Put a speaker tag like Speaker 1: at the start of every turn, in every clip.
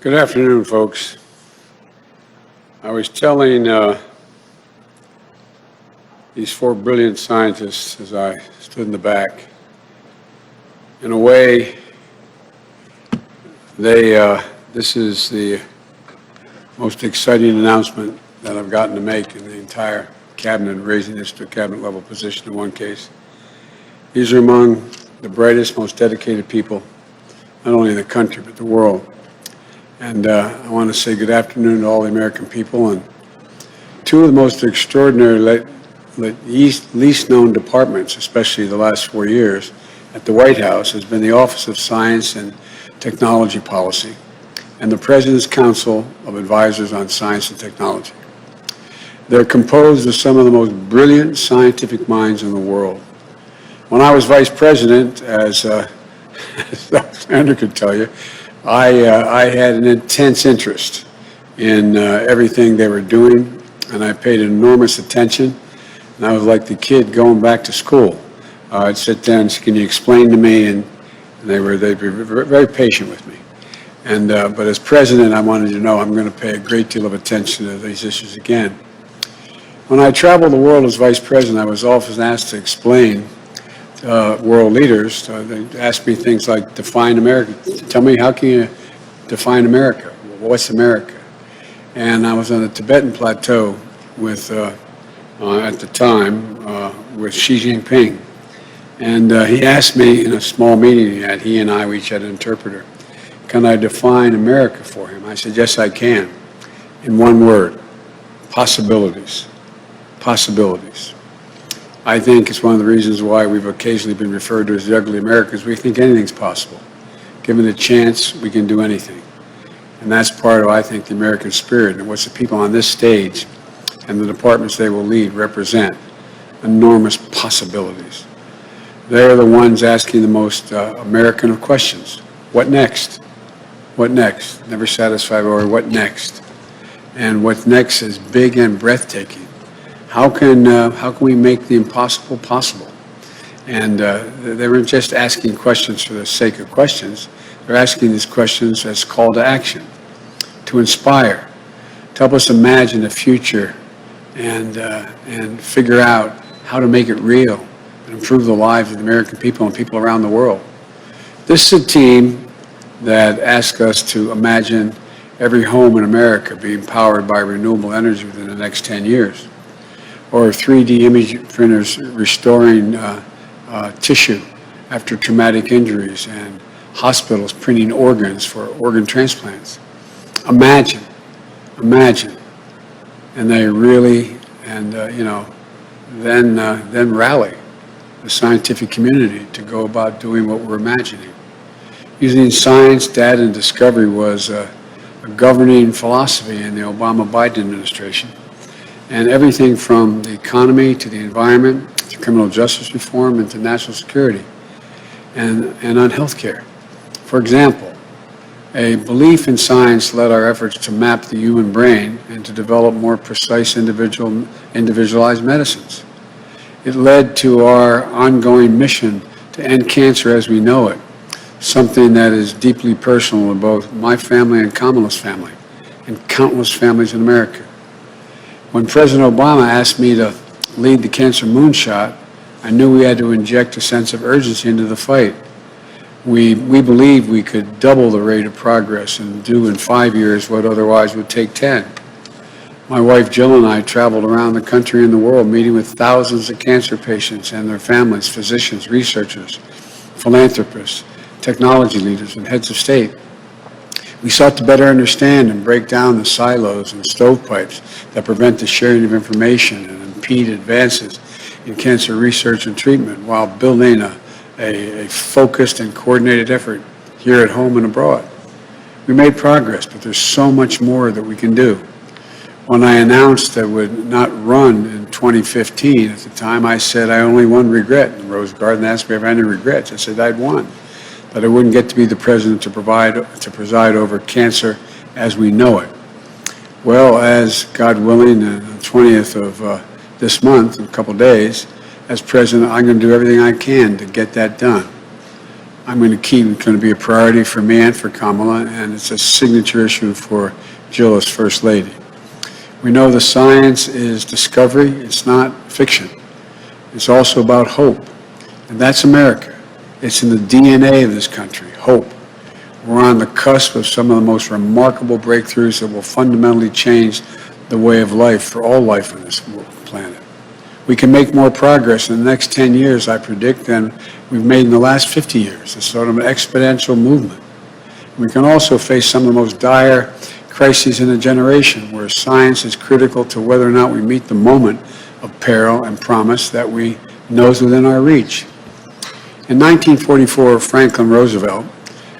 Speaker 1: Good afternoon, folks. I was telling these four brilliant scientists as I stood in the back, in a way, this is the most exciting announcement that I've gotten to make in the entire cabinet, raising this to a cabinet level position in one case. These are among the brightest, most dedicated people, not only in the country, but the world. And I want to say good afternoon to all the American people. And two of the most extraordinary, least known departments, especially the last 4 years, at the White House has been the Office of Science and Technology Policy and the President's Council of Advisors on Science and Technology. They're composed of some of the most brilliant scientific minds in the world. When I was Vice President, as Alexander could tell you, I had an intense interest in everything they were doing, and I paid enormous attention. And I was like the kid going back to school. I'd sit there and say, "Can you explain to me?" And they'd be very patient with me. And but as president, I wanted to know I'm going to pay a great deal of attention to these issues again. When I traveled the world as vice president, I was often asked to explain world leaders. They asked me things like, define America. Tell me, how can you define America? What's America? And I was on the Tibetan plateau with, at the time, with Xi Jinping. And he asked me in a small meeting he and I, we each had an interpreter, can I define America for him? I said, yes, I can. In one word, possibilities. Possibilities. I think it's one of the reasons why we've occasionally been referred to as the ugly Americans. We think anything's possible. Given a chance, we can do anything. And that's part of, I think, the American spirit and what the people on this stage and the departments they will lead represent. Enormous possibilities. They're the ones asking the most American of questions. What next? What next? Never satisfied or what next? And what's next is big and breathtaking. How can we make the impossible possible? And they were just asking questions for the sake of questions. They're asking these questions as call to action, to inspire, to help us imagine the future and figure out how to make it real and improve the lives of the American people and people around the world. This is a team that asks us to imagine every home in America being powered by renewable energy within the next 10 years. Or 3D image printers restoring tissue after traumatic injuries, and hospitals printing organs for organ transplants. Imagine, and they really, and then rally the scientific community to go about doing what we're imagining. Using science, data, and discovery was a governing philosophy in the Obama-Biden administration. And everything from the economy to the environment, to criminal justice reform, and to national security, and on healthcare. For example, a belief in science led our efforts to map the human brain and to develop more precise individualized medicines. It led to our ongoing mission to end cancer as we know it, something that is deeply personal to both my family and Kamala's family, and countless families in America. When President Obama asked me to lead the cancer moonshot, I knew we had to inject a sense of urgency into the fight. We believed we could double the rate of progress and do in 5 years what otherwise would take 10. My wife Jill and I traveled around the country and the world meeting with thousands of cancer patients and their families, physicians, researchers, philanthropists, technology leaders, and heads of state. We sought to better understand and break down the silos and stovepipes that prevent the sharing of information and impede advances in cancer research and treatment while building a focused and coordinated effort here at home and abroad. We made progress, but there's so much more that we can do. When I announced that I would not run in 2015, at the time I said I only one regret. And Rose Garden asked me if I had any regrets. I said I'd one. That I wouldn't get to be the president to preside over cancer as we know it. Well, as God willing, on the 20th of this month, in a couple of days, as president, I'm going to do everything I can to get that done. I'm going to keep. It's going to be a priority for me and for Kamala, and it's a signature issue for Jill as First Lady. We know the science is discovery. It's not fiction. It's also about hope, and that's America. It's in the DNA of this country, hope. We're on the cusp of some of the most remarkable breakthroughs that will fundamentally change the way of life for all life on this planet. We can make more progress in the next 10 years, I predict, than we've made in the last 50 years. It's sort of an exponential movement. We can also face some of the most dire crises in a generation where science is critical to whether or not we meet the moment of peril and promise that we know is within our reach. In 1944, Franklin Roosevelt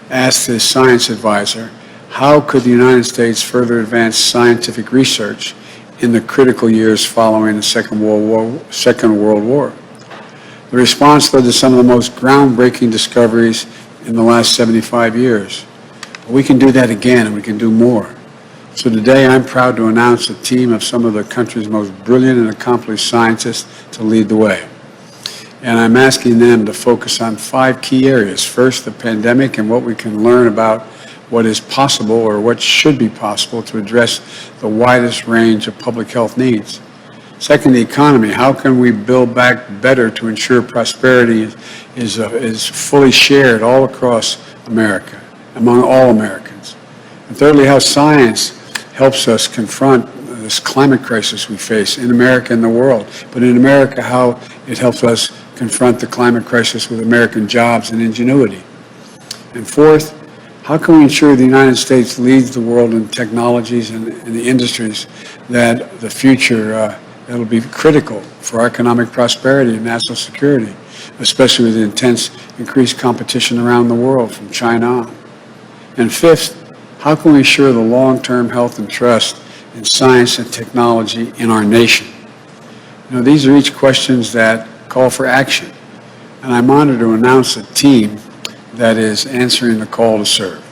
Speaker 1: asked his science advisor, how could the United States further advance scientific research in the critical years following the Second World War? The response led to some of the most groundbreaking discoveries in the last 75 years. We can do that again, and we can do more. So today I'm proud to announce a team of some of the country's most brilliant and accomplished scientists to lead the way. And I'm asking them to focus on 5 key areas. First, the pandemic and what we can learn about what is possible or what should be possible to address the widest range of public health needs. Second, the economy. How can we build back better to ensure prosperity is fully shared all across America, among all Americans? And thirdly, how science helps us confront this climate crisis we face in America and the world. But in America, how it helps us confront the climate crisis with American jobs and ingenuity. And fourth, how can we ensure the United States leads the world in technologies and in the industries that the future that'll be critical for our economic prosperity and national security, especially with the intense increased competition around the world from China on. And fifth, how can we ensure the long-term health and trust in science and technology in our nation? You know, these are each questions that call for action, and I'm honored to announce a team that is answering the call to serve.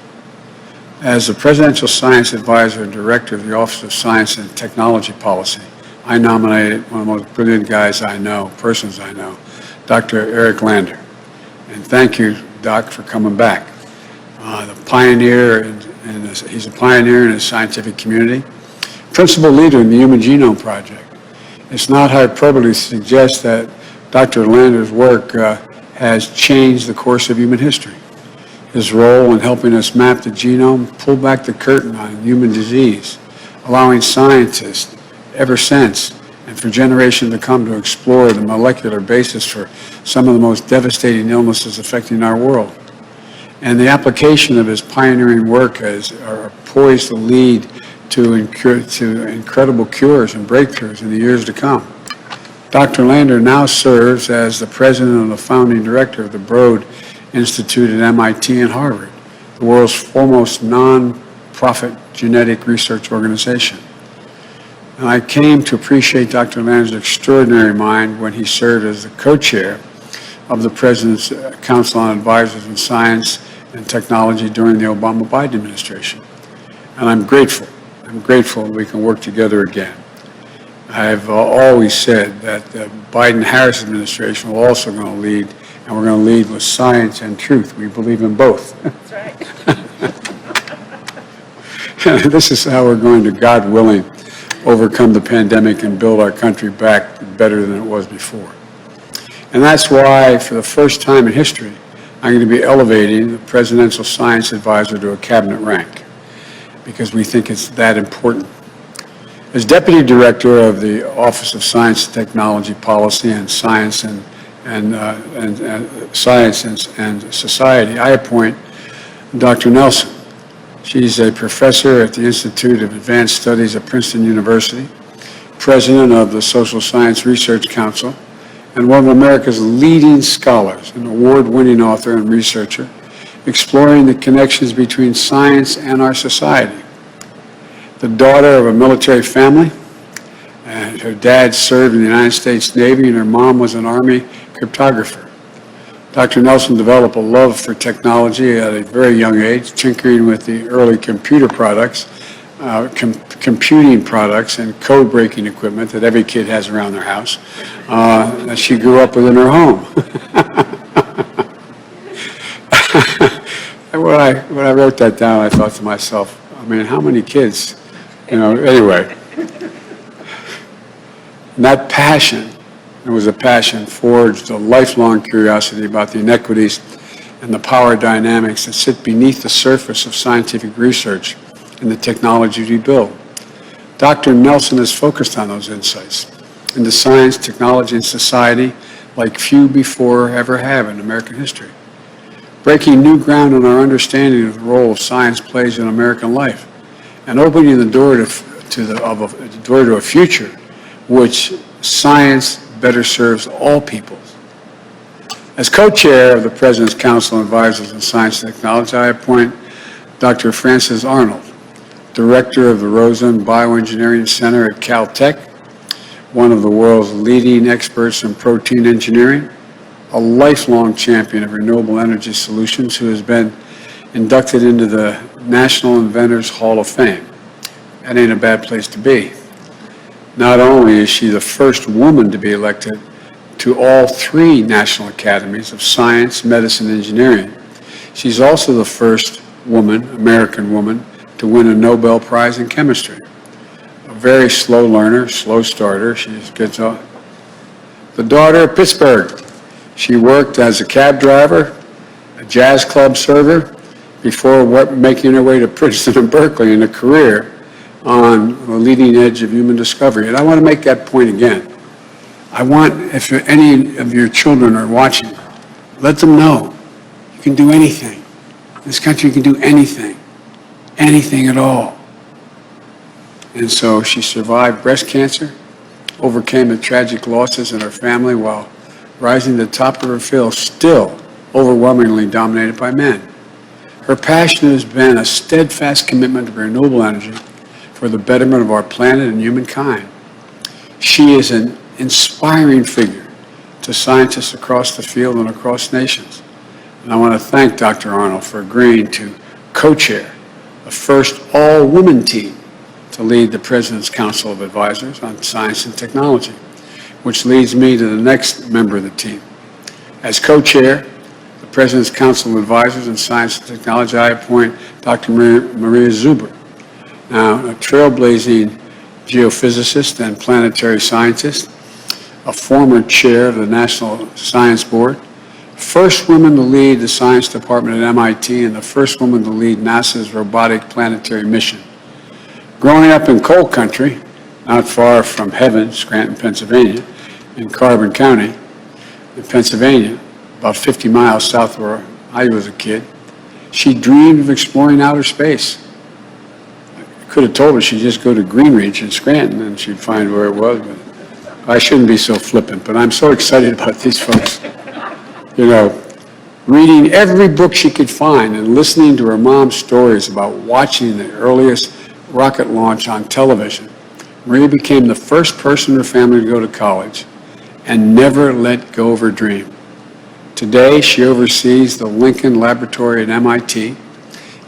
Speaker 1: As the Presidential Science Advisor and Director of the Office of Science and Technology Policy, I nominated one of the most brilliant guys I know, persons I know, Dr. Eric Lander. And thank you, Doc, for coming back. The pioneer, and he's a pioneer in his scientific community, principal leader in the Human Genome Project. It's not hyperbole to suggest that Dr. Lander's work has changed the course of human history. His role in helping us map the genome pulled back the curtain on human disease, allowing scientists ever since and for generations to come to explore the molecular basis for some of the most devastating illnesses affecting our world. And the application of his pioneering work are poised to lead to incredible cures and breakthroughs in the years to come. Dr. Lander now serves as the president and the founding director of the Broad Institute at MIT and Harvard, the world's foremost non-profit genetic research organization. And I came to appreciate Dr. Lander's extraordinary mind when he served as the co-chair of the President's Council on Advisors in Science and Technology during the Obama-Biden administration. And I'm grateful that we can work together again. I've always said that the Biden-Harris administration will also going to lead, and we're going to lead with science and truth. We believe in both.
Speaker 2: That's right.
Speaker 1: This is how we're going to, God willing, overcome the pandemic and build our country back better than it was before. And that's why, for the first time in history, I'm going to be elevating the Presidential Science Advisor to a cabinet rank, because we think it's that important. As Deputy Director of the Office of Science and Technology Policy and Science and Society, I appoint Dr. Nelson. She's a professor at the Institute of Advanced Studies at Princeton University, president of the Social Science Research Council, and one of America's leading scholars, an award-winning author and researcher, exploring the connections between science and our society. The daughter of a military family, and her dad served in the United States Navy, and her mom was an Army cryptographer. Dr. Nelson developed a love for technology at a very young age, tinkering with the early computer products, computing products, and code-breaking equipment that every kid has around their house that she grew up with in her home. when I wrote that down, I thought to myself, I mean, how many kids, anyway. And that passion, it was a passion, forged a lifelong curiosity about the inequities and the power dynamics that sit beneath the surface of scientific research and the technologies we build. Dr. Nelson has focused on those insights into science, technology, and society like few before ever have in American history, breaking new ground in our understanding of the role of science plays in American life, and opening the door to a future which science better serves all peoples. As co-chair of the President's Council of Advisors in Science and Technology, I appoint Dr. Frances Arnold, Director of the Rosen Bioengineering Center at Caltech, one of the world's leading experts in protein engineering, a lifelong champion of renewable energy solutions who has been inducted into the National Inventors Hall of Fame. That ain't a bad place to be. Not only is she the first woman to be elected to all 3 National Academies of Science, Medicine, and Engineering, she's also the first woman, American woman, to win a Nobel Prize in Chemistry. A very slow learner, slow starter. She's good. The daughter of Pittsburgh. She worked as a cab driver, a jazz club server, before making her way to Princeton and Berkeley in a career on the leading edge of human discovery. And I want to make that point again. I want, if any of your children are watching, let them know you can do anything. In this country, you can do anything. Anything at all. And so she survived breast cancer, overcame the tragic losses in her family while rising to the top of her field, still overwhelmingly dominated by men. Her passion has been a steadfast commitment to renewable energy for the betterment of our planet and humankind. She is an inspiring figure to scientists across the field and across nations. And I want to thank Dr. Arnold for agreeing to co-chair the first all-woman team to lead the President's Council of Advisors on Science and Technology, which leads me to the next member of the team. As co-chair, the President's Council of Advisors on Science and Technology, I appoint Dr. Maria Zuber, now a trailblazing geophysicist and planetary scientist, a former chair of the National Science Board, first woman to lead the science department at MIT, and the first woman to lead NASA's robotic planetary mission. Growing up in coal country, not far from heaven, Scranton, Pennsylvania, in Carbon County, in Pennsylvania, about 50 miles south of where I was a kid, she dreamed of exploring outer space. I could have told her she'd just go to Greenreach in Scranton and she'd find where it was, but I shouldn't be so flippant, but I'm so excited about these folks. Reading every book she could find and listening to her mom's stories about watching the earliest rocket launch on television, Maria became the first person in her family to go to college and never let go of her dream. Today, she oversees the Lincoln Laboratory at MIT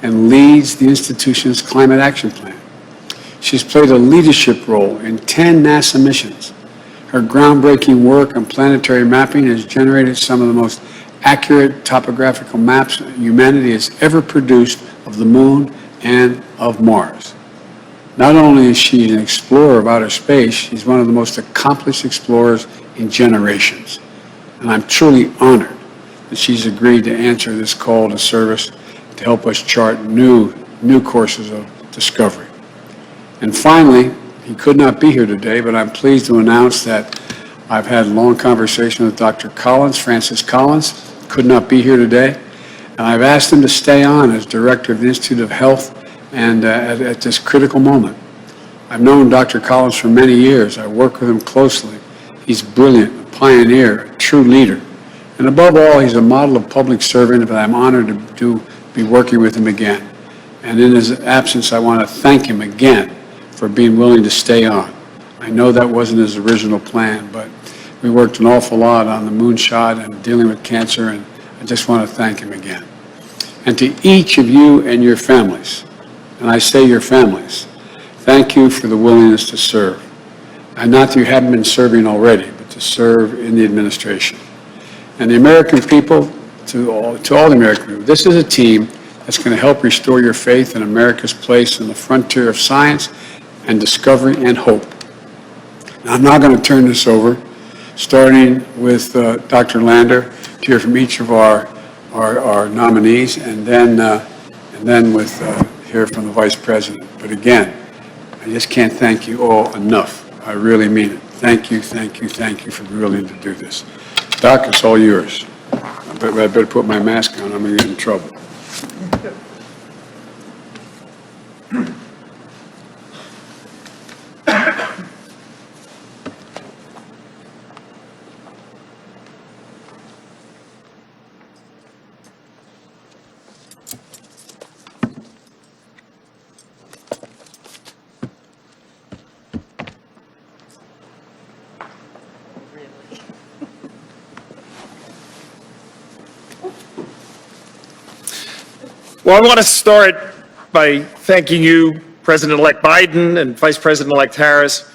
Speaker 1: and leads the institution's climate action plan. She's played a leadership role in 10 NASA missions. Her groundbreaking work on planetary mapping has generated some of the most accurate topographical maps humanity has ever produced of the moon and of Mars. Not only is she an explorer of outer space, she's one of the most accomplished explorers in generations. And I'm truly honored that she's agreed to answer this call to service to help us chart new courses of discovery. And finally, he could not be here today, but I'm pleased to announce that I've had a long conversation with Dr. Collins, Francis Collins, could not be here today, and I've asked him to stay on as director of the Institute of Health and at this critical moment. I've known Dr. Collins for many years. I work with him closely. He's brilliant, a pioneer, a true leader, and above all, he's a model of public servant, but I'm honored to be working with him again. And in his absence, I want to thank him again for being willing to stay on. I know that wasn't his original plan, but we worked an awful lot on the moonshot and dealing with cancer, and I just want to thank him again. And to each of you and your families, and I say your families, thank you for the willingness to serve. And not that you haven't been serving already, but to serve in the administration. And the American people, to all the American people, this is a team that's going to help restore your faith in America's place in the frontier of science and discovery and hope. Now, I'm now going to turn this over, starting with Dr. Lander, to hear from each of our nominees, and then with hear from the Vice President. But again, I just can't thank you all enough. I really mean it. Thank you, thank you, thank you for being willing to do this. Doc, it's all yours. I better put my mask on. I'm going to get in trouble.
Speaker 2: Well, I want to start by thanking you, President-elect Biden and Vice President-elect Harris,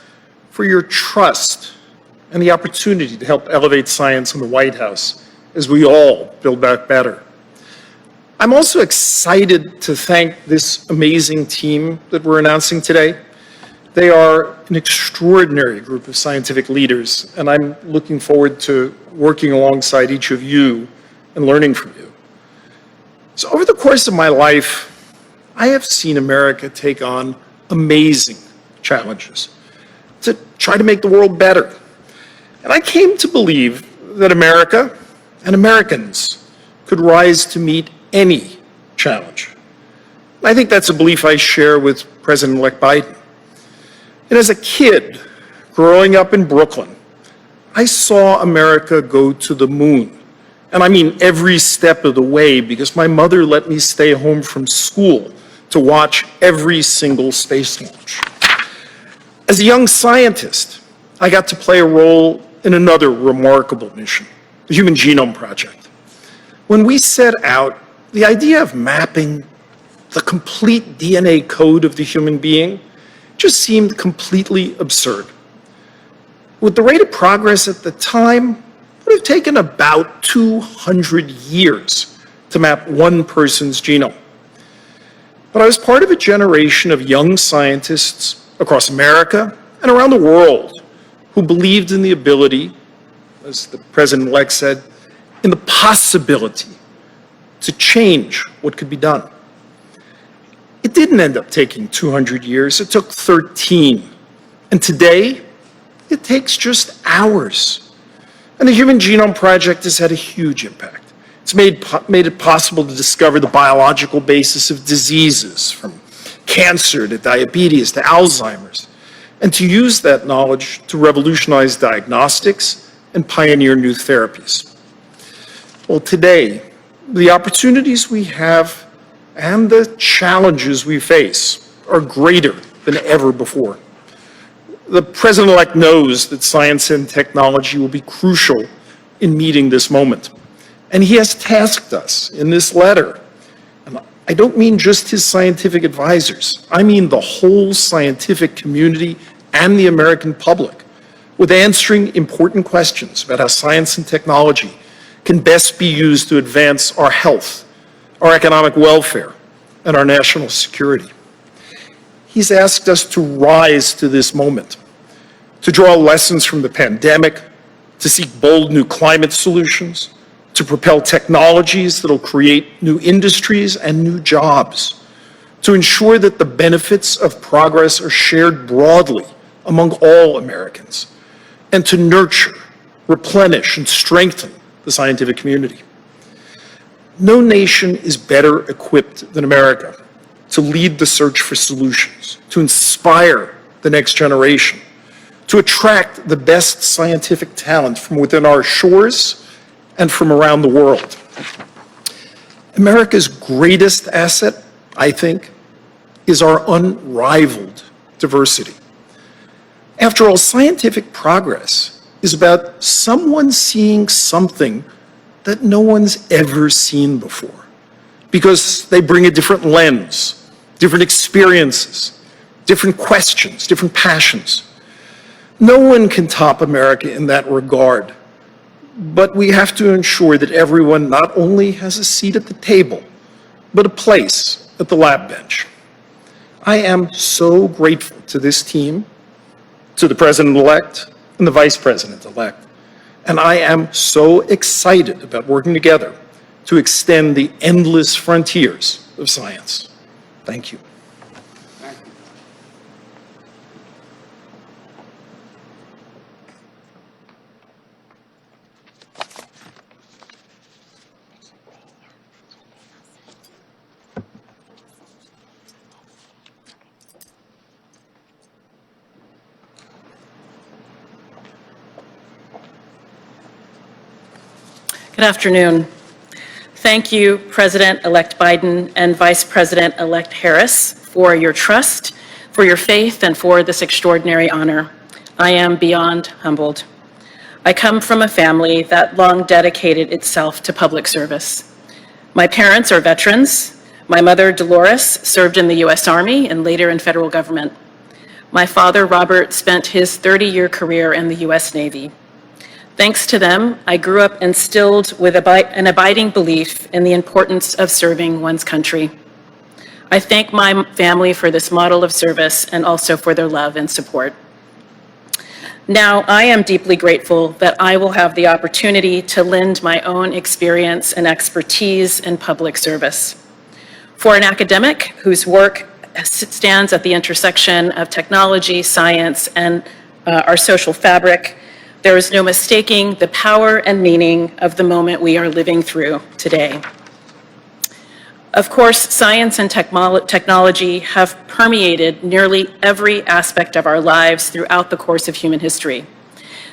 Speaker 2: for your trust and the opportunity to help elevate science in the White House as we all build back better. I'm also excited to thank this amazing team that we're announcing today. They are an extraordinary group of scientific leaders, and I'm looking forward to working alongside each of you and learning from you. So over the course of my life, I have seen America take on amazing challenges to try to make the world better. And I came to believe that America and Americans could rise to meet any challenge. And I think that's a belief I share with President-elect Biden. And as a kid growing up in Brooklyn, I saw America go to the moon. And I mean every step of the way, because my mother let me stay home from school to watch every single space launch. As a young scientist, I got to play a role in another remarkable mission, the Human Genome Project. When we set out, the idea of mapping the complete DNA code of the human being just seemed completely absurd. With the rate of progress at the time, it would have taken about 200 years to map one person's genome. But I was part of a generation of young scientists across America and around the world who believed in the ability, as the President-elect said, in the possibility to change what could be done. It didn't end up taking 200 years, it took 13. And today, it takes just hours. And the Human Genome Project has had a huge impact. It's made it possible to discover the biological basis of diseases, from cancer to diabetes to Alzheimer's, and to use that knowledge to revolutionize diagnostics and pioneer new therapies. Well, today, the opportunities we have and the challenges we face are greater than ever before. The President-elect knows that science and technology will be crucial in meeting this moment. And he has tasked us in this letter, and I don't mean just his scientific advisors, I mean the whole scientific community and the American public, with answering important questions about how science and technology can best be used to advance our health, our economic welfare, and our national security. He's asked us to rise to this moment, to draw lessons from the pandemic, to seek bold new climate solutions, to propel technologies that will create new industries and new jobs, to ensure that the benefits of progress are shared broadly among all Americans, and to nurture, replenish, and strengthen the scientific community. No nation is better equipped than America to lead the search for solutions, to inspire the next generation, to attract the best scientific talent from within our shores and from around the world. America's greatest asset, I think, is our unrivaled diversity. After all, scientific progress is about someone seeing something that no one's ever seen before, because they bring a different lens, different experiences, different questions, different passions. No one can top America in that regard, but we have to ensure that everyone not only has a seat at the table, but a place at the lab bench. I am so grateful to this team, to the President-elect and the Vice President-elect, and I am so excited about working together to extend the endless frontiers of science. Thank you.
Speaker 3: Good afternoon. Thank you, President-elect Biden and Vice President-elect Harris, for your trust, for your faith, and for this extraordinary honor. I am beyond humbled. I come from a family that long dedicated itself to public service. My parents are veterans. My mother, Dolores, served in the U.S. Army and later in federal government. My father, Robert, spent his 30-year career in the U.S. Navy. Thanks to them, I grew up instilled with an abiding belief in the importance of serving one's country. I thank my family for this model of service and also for their love and support. Now, I am deeply grateful that I will have the opportunity to lend my own experience and expertise in public service. For an academic whose work stands at the intersection of technology, science, and our social fabric, there is no mistaking the power and meaning of the moment we are living through today. Of course, science and technology have permeated nearly every aspect of our lives throughout the course of human history.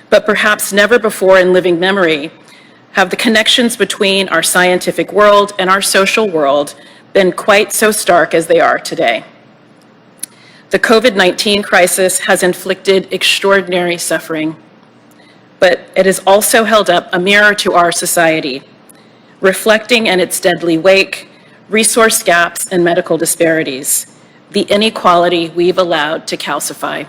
Speaker 3: But perhaps never before in living memory have the connections between our scientific world and our social world been quite so stark as they are today. The COVID-19 crisis has inflicted extraordinary suffering, but it has also held up a mirror to our society, reflecting in its deadly wake resource gaps and medical disparities, the inequality we've allowed to calcify.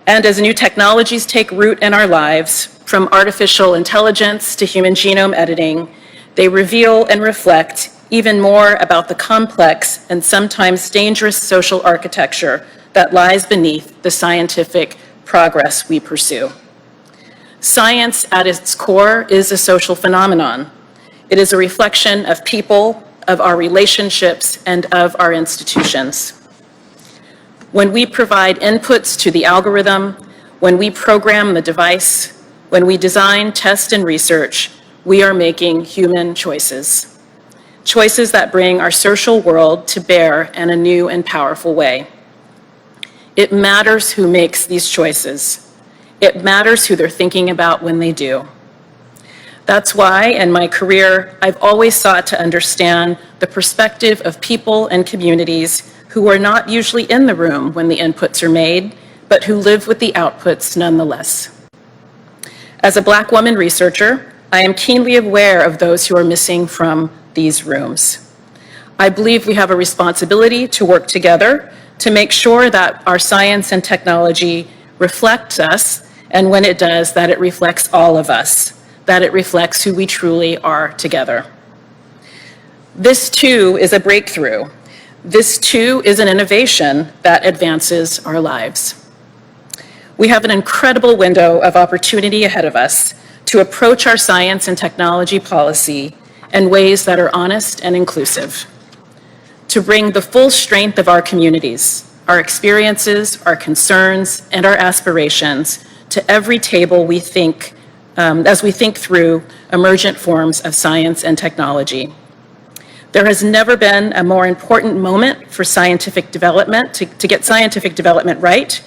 Speaker 3: And as new technologies take root in our lives, from artificial intelligence to human genome editing, they reveal and reflect even more about the complex and sometimes dangerous social architecture that lies beneath the scientific progress we pursue. Science at its core is a social phenomenon. It is a reflection of people, of our relationships, and of our institutions. When we provide inputs to the algorithm, when we program the device, when we design, test, and research, we are making human choices. Choices that bring our social world to bear in a new and powerful way. It matters who makes these choices. It matters who they're thinking about when they do. That's why, in my career, I've always sought to understand the perspective of people and communities who are not usually in the room when the inputs are made, but who live with the outputs nonetheless. As a Black woman researcher, I am keenly aware of those who are missing from these rooms. I believe we have a responsibility to work together to make sure that our science and technology reflects us, and when it does, that it reflects all of us, that it reflects who we truly are together. This too is a breakthrough. This too is an innovation that advances our lives. We have an incredible window of opportunity ahead of us to approach our science and technology policy in ways that are honest and inclusive, to bring the full strength of our communities, our experiences, our concerns, and our aspirations to every table we think as we think through emergent forms of science and technology. There has never been a more important moment for scientific development, to get scientific development right,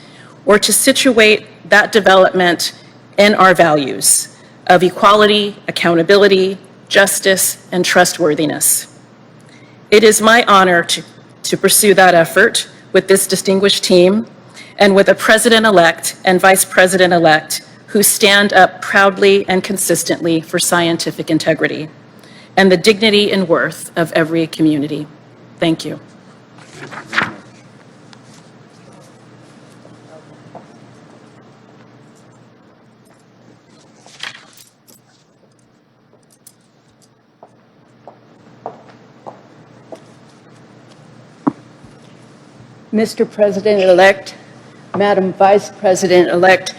Speaker 3: or to situate that development in our values of equality, accountability, justice, and trustworthiness. It is my honor to pursue that effort with this distinguished team and with a President-elect and Vice President-elect who stand up proudly and consistently for scientific integrity and the dignity and worth of every community. Thank you.
Speaker 4: Mr. President-elect, Madam Vice President-elect,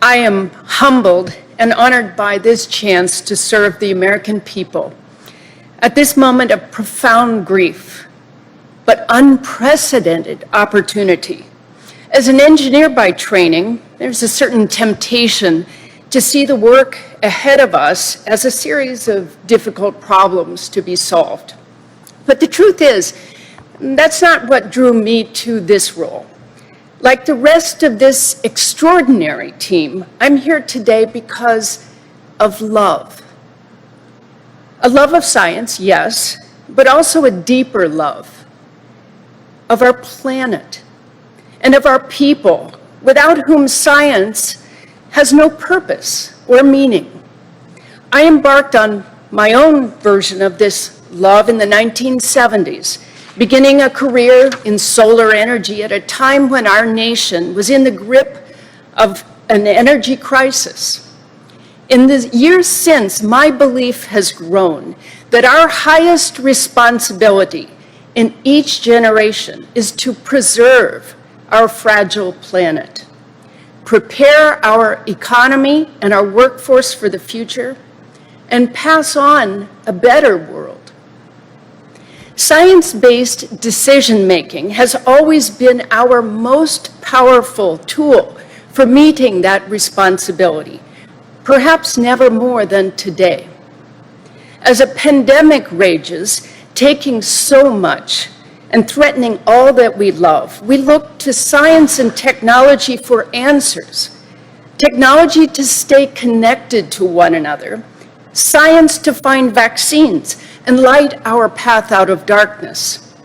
Speaker 4: I am humbled and honored by this chance to serve the American people at this moment of profound grief, but unprecedented opportunity. As an engineer by training, there's a certain temptation to see the work ahead of us as a series of difficult problems to be solved. But the truth is, that's not what drew me to this role. Like the rest of this extraordinary team, I'm here today because of love. A love of science, yes, but also a deeper love of our planet and of our people, without whom science has no purpose or meaning. I embarked on my own version of this love in the 1970s, beginning a career in solar energy at a time when our nation was in the grip of an energy crisis. In the years since, my belief has grown that our highest responsibility in each generation is to preserve our fragile planet, prepare our economy and our workforce for the future, and pass on a better world. Science-based decision-making has always been our most powerful tool for meeting that responsibility, perhaps never more than today. As a pandemic rages, taking so much and threatening all that we love, we look to science and technology for answers. Technology to stay connected to one another, science to find vaccines and light our path out of darkness.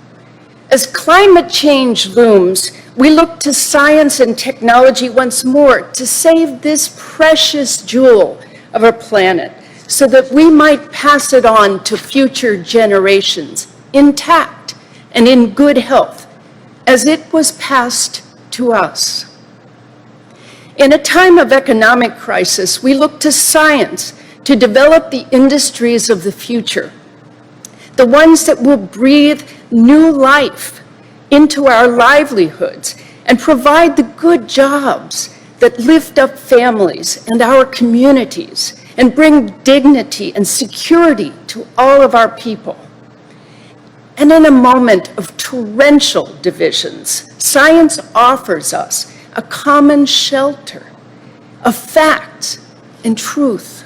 Speaker 4: As climate change looms, we look to science and technology once more to save this precious jewel of our planet so that we might pass it on to future generations intact and in good health as it was passed to us. In a time of economic crisis, we look to science to develop the industries of the future, the ones that will breathe new life into our livelihoods and provide the good jobs that lift up families and our communities and bring dignity and security to all of our people. And in a moment of torrential divisions, science offers us a common shelter of facts and truth,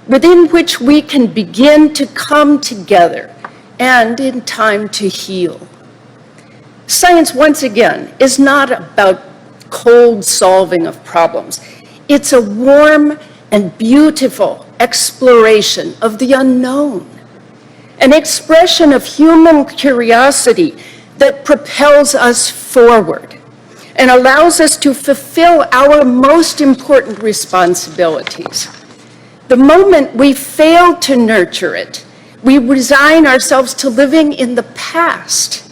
Speaker 4: within which we can begin to come together and in time to heal. Science, once again, is not about cold solving of problems. It's a warm and beautiful exploration of the unknown, an expression of human curiosity that propels us forward and allows us to fulfill our most important responsibilities. The moment we fail to nurture it, we resign ourselves to living in the past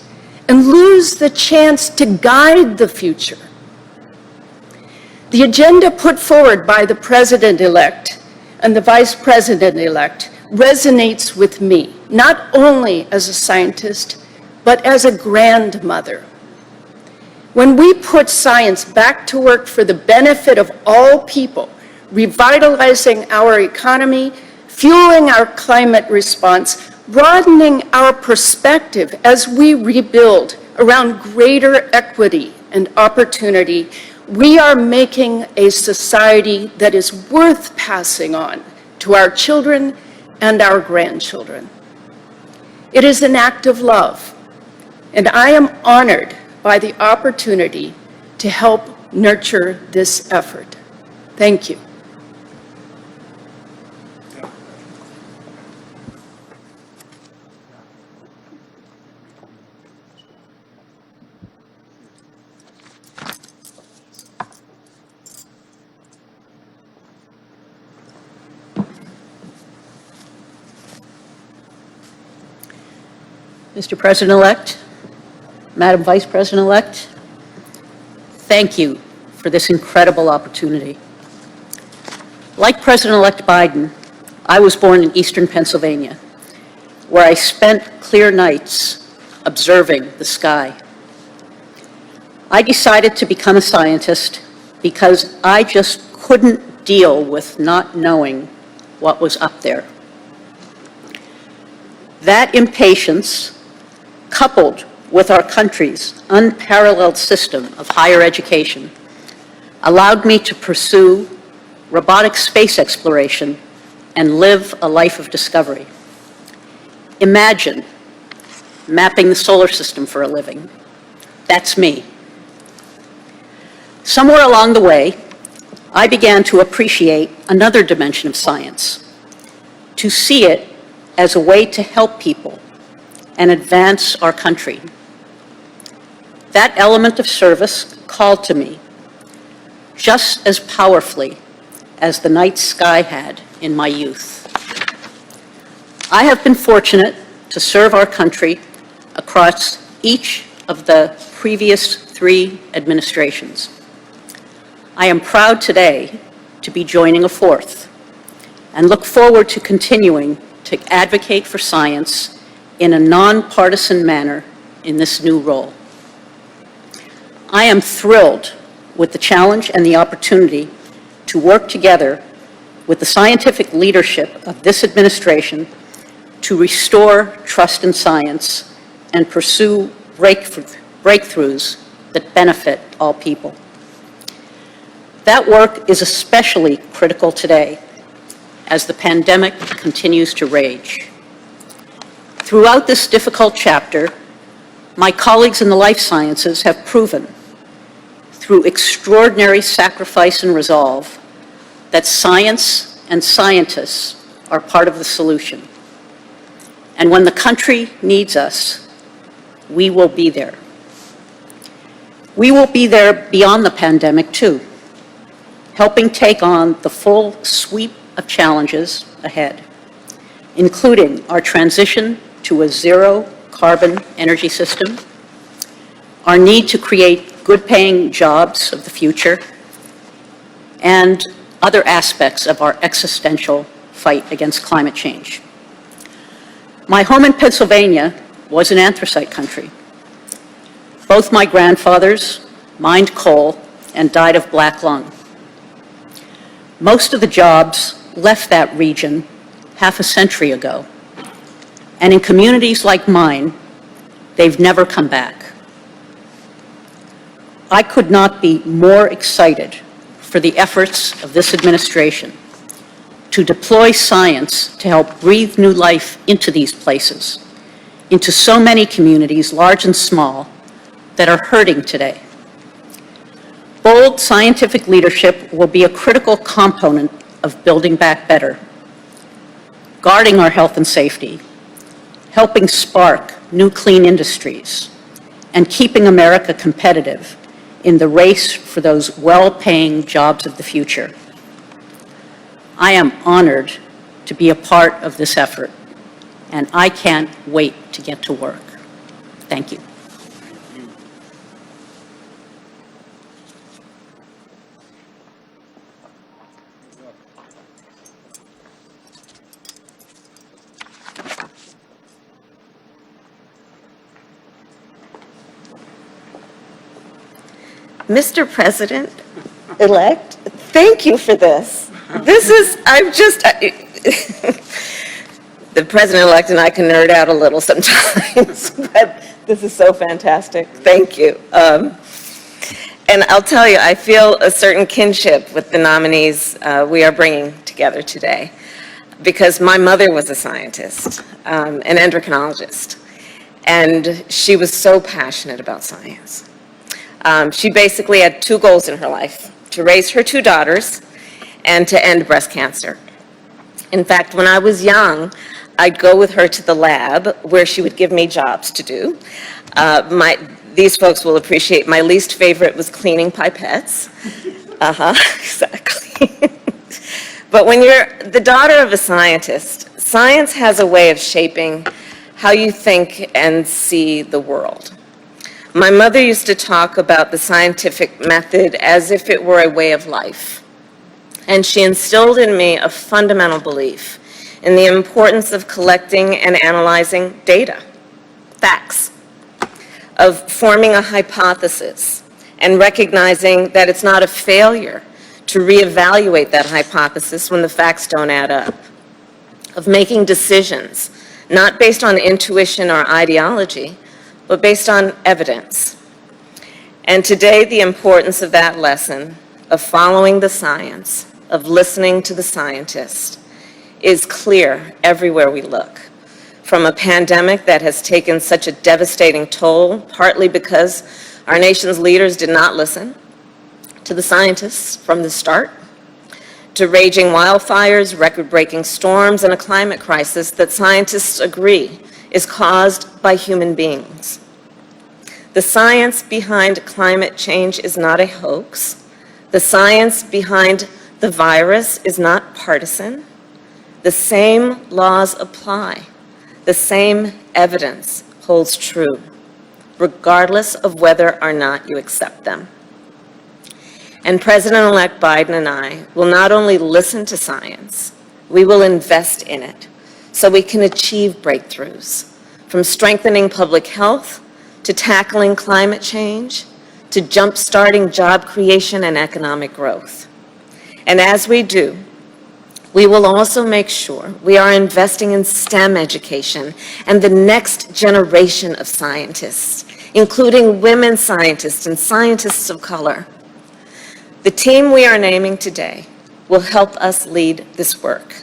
Speaker 4: and lose the chance to guide the future. The agenda put forward by the President-elect and the Vice President-elect resonates with me, not only as a scientist, but as a grandmother. When we put science back to work for the benefit of all people, revitalizing our economy, fueling our climate response, broadening our perspective as we rebuild around greater equity and opportunity, we are making a society that is worth passing on to our children and our grandchildren. It is an act of love, and I am honored by the opportunity to help nurture this effort. Thank you.
Speaker 5: Mr. President-elect, Madam Vice President-elect, thank you for this incredible opportunity. Like President-elect Biden, I was born in eastern Pennsylvania, where I spent clear nights observing the sky. I decided to become a scientist because I just couldn't deal with not knowing what was up there. That impatience, coupled with our country's unparalleled system of higher education, allowed me to pursue robotic space exploration and live a life of discovery. Imagine mapping the solar system for a living. That's me. Somewhere along the way, I began to appreciate another dimension of science, to see it as a way to help people and advance our country. That element of service called to me just as powerfully as the night sky had in my youth. I have been fortunate to serve our country across each of the previous 3 administrations. I am proud today to be joining a 4th and look forward to continuing to advocate for science in a nonpartisan manner in this new role. I am thrilled with the challenge and the opportunity to work together with the scientific leadership of this administration to restore trust in science and pursue breakthroughs that benefit all people. That work is especially critical today as the pandemic continues to rage. Throughout this difficult chapter, my colleagues in the life sciences have proven, through extraordinary sacrifice and resolve, that science and scientists are part of the solution. And when the country needs us, we will be there. We will be there beyond the pandemic, too, helping take on the full sweep of challenges ahead, including our transition to a zero-carbon energy system, our need to create good-paying jobs of the future, and other aspects of our existential fight against climate change. My home in Pennsylvania was an anthracite country. Both my grandfathers mined coal and died of black lung. Most of the jobs left that region half a century ago, and in communities like mine, they've never come back. I could not be more excited for the efforts of this administration to deploy science to help breathe new life into these places, into so many communities, large and small, that are hurting today. Bold scientific leadership will be a critical component of building back better, guarding our health and safety, helping spark new clean industries, and keeping America competitive in the race for those well-paying jobs of the future. I am honored to be a part of this effort, and I can't wait to get to work. Thank you.
Speaker 6: Mr. President-elect, thank you for this. This is, the President-elect and I can nerd out a little sometimes, but this is so fantastic. Thank you. And I'll tell you, I feel a certain kinship with the nominees we are bringing together today, because my mother was a scientist, an endocrinologist, and she was so passionate about science. She basically had 2 goals in her life: to raise her 2 daughters and to end breast cancer. In fact, when I was young, I'd go with her to the lab where she would give me jobs to do. These folks will appreciate my least favorite was cleaning pipettes. Exactly. But when you're the daughter of a scientist, science has a way of shaping how you think and see the world. My mother used to talk about the scientific method as if it were a way of life. And she instilled in me a fundamental belief in the importance of collecting and analyzing data, facts, of forming a hypothesis, and recognizing that it's not a failure to reevaluate that hypothesis when the facts don't add up, of making decisions not based on intuition or ideology, but based on evidence. And today, the importance of that lesson, of following the science, of listening to the scientists, is clear everywhere we look. From a pandemic that has taken such a devastating toll, partly because our nation's leaders did not listen to the scientists from the start, to raging wildfires, record-breaking storms, and a climate crisis that scientists agree is caused by human beings. The science behind climate change is not a hoax. The science behind the virus is not partisan. The same laws apply. The same evidence holds true, regardless of whether or not you accept them. And President-elect Biden and I will not only listen to science, we will invest in it so we can achieve breakthroughs, from strengthening public health to tackling climate change to jump-starting job creation and economic growth. And as we do, we will also make sure we are investing in STEM education and the next generation of scientists, including women scientists and scientists of color. The team we are naming today will help us lead this work.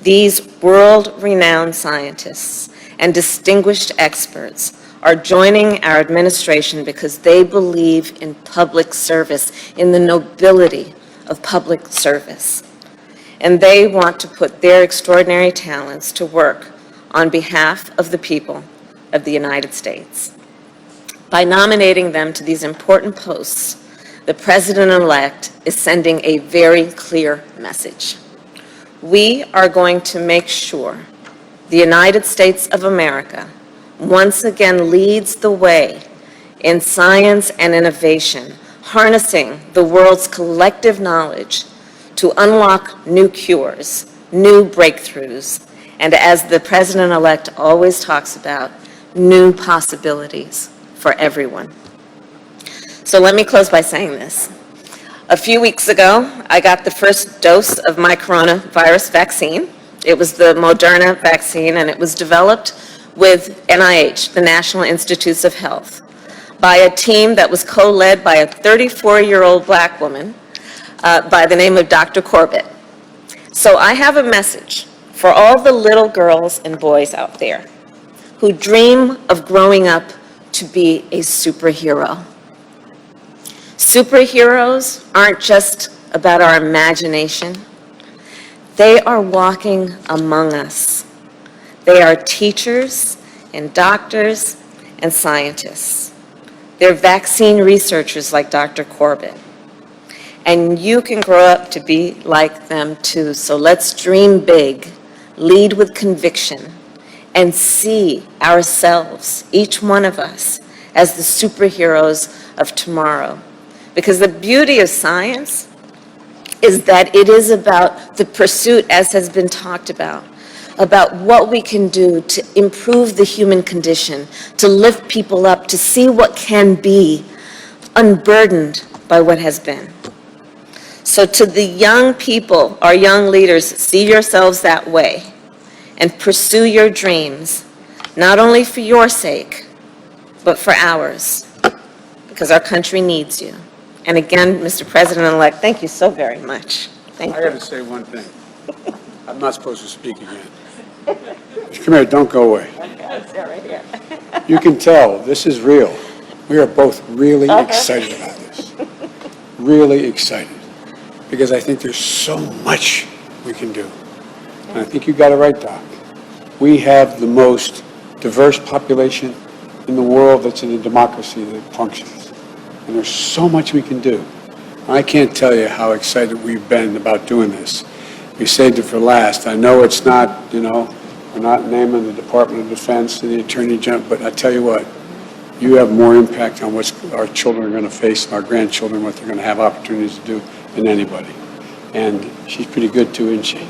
Speaker 6: These world-renowned scientists and distinguished experts are joining our administration because they believe in public service, in the nobility of public service. And they want to put their extraordinary talents to work on behalf of the people of the United States. By nominating them to these important posts, the President-elect is sending a very clear message. We are going to make sure the United States of America once again leads the way in science and innovation, harnessing the world's collective knowledge to unlock new cures, new breakthroughs, and as the President-elect always talks about, new possibilities for everyone. So let me close by saying this. A few weeks ago, I got the first dose of my coronavirus vaccine. It was the Moderna vaccine, and it was developed with NIH, the National Institutes of Health, by a team that was co-led by a 34-year-old black woman by the name of Dr. Corbett. So I have a message for all the little girls and boys out there who dream of growing up to be a superhero. Superheroes aren't just about our imagination. They are walking among us. They are teachers and doctors and scientists. They're vaccine researchers like Dr. Corbett. And you can grow up to be like them too. So let's dream big, lead with conviction, and see ourselves, each one of us, as the superheroes of tomorrow. Because the beauty of science is that it is about the pursuit, as has been talked about what we can do to improve the human condition, to lift people up, to see what can be, unburdened by what has been. So to the young people, our young leaders, see yourselves that way and pursue your dreams, not only for your sake, but for ours, because our country needs you. And again, Mr. President-elect, thank you so very much. Thank
Speaker 1: I
Speaker 6: you.
Speaker 1: got to say one thing. I'm not supposed to speak again. Come here, don't go away. You can tell, this is real. We are both really excited about this. Really excited. Because I think there's so much we can do. And I think you got it right, Doc. We have the most diverse population in the world that's in a democracy that functions. And there's so much we can do. I can't tell you how excited we've been about doing this. We saved it for last. I know it's not, we're not naming the Department of Defense and the Attorney General, but I tell you what, you have more impact on what our children are going to face and our grandchildren, what they're going to have opportunities to do than anybody. And she's pretty good too, isn't she?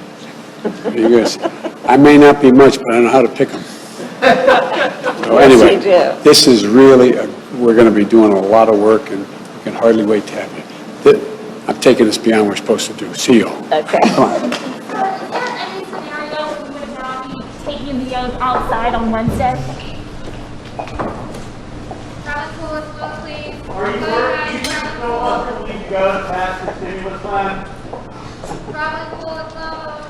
Speaker 1: Pretty good. I may not be much, but I know how to pick them. So anyway,
Speaker 6: you do.
Speaker 1: this is really, we're going to be doing a lot of work and working hardly wait to have you. I'm taking this beyond what we're supposed to do. See you.
Speaker 6: Okay.
Speaker 1: Come on.
Speaker 7: Is there any scenario we would not be taking the oath outside on Wednesday?
Speaker 8: Crowd pull us up, please.
Speaker 2: Are you working? No, ultimately, go past the stimulus plan.
Speaker 8: Crowd pull us up.